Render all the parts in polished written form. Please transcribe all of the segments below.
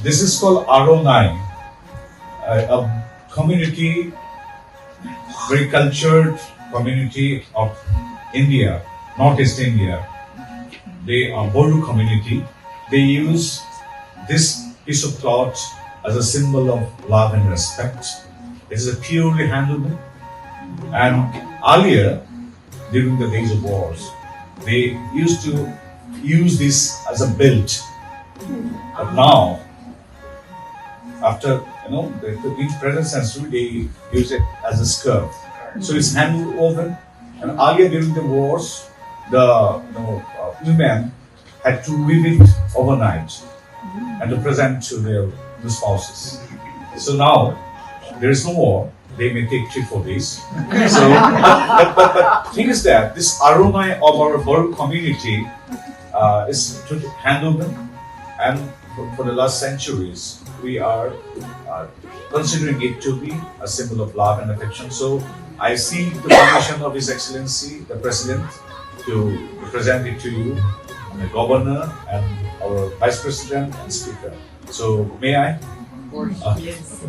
This is called Aronai, a community, very cultured community of India, Northeast India. They are Boro community. They use this piece of cloth as a symbol of love and respect. It is a purely handloom. And earlier, during the days of wars, they used to use this as a belt. But now, after the in present century, they use it as a skirt. So it's hand woven. And earlier during the wars, the women had to weave it overnight and to present to their spouses. So now there is no war. They may take 3-4 days. So, but thing is that this Aronai of our Boro community is handwoven, and for the last centuries we are considering it to be a symbol of love and affection. So I seek the permission of His Excellency, the President, to present it to you, the Governor and our Vice President and Speaker. So may I? Of course. Yes.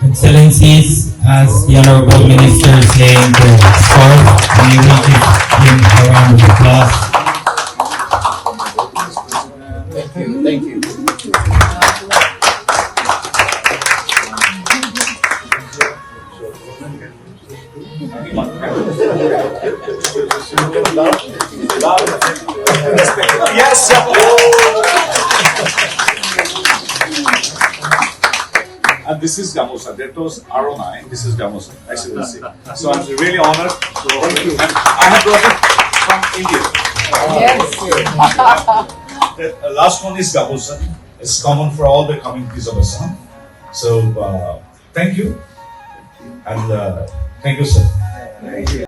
Excellencies, as the Honorable Minister is saying to start, we will give him a round of applause. Thank you. Thank you. Yes. And this is Gamosa. That was Aronai. This is Gamosa, Excellency. So I'm really honored. So thank you. And I have brought it from India. Yes. The last one is Gamosa. It's common for all the communities of Assam. So thank you. And thank you, sir. Thank you.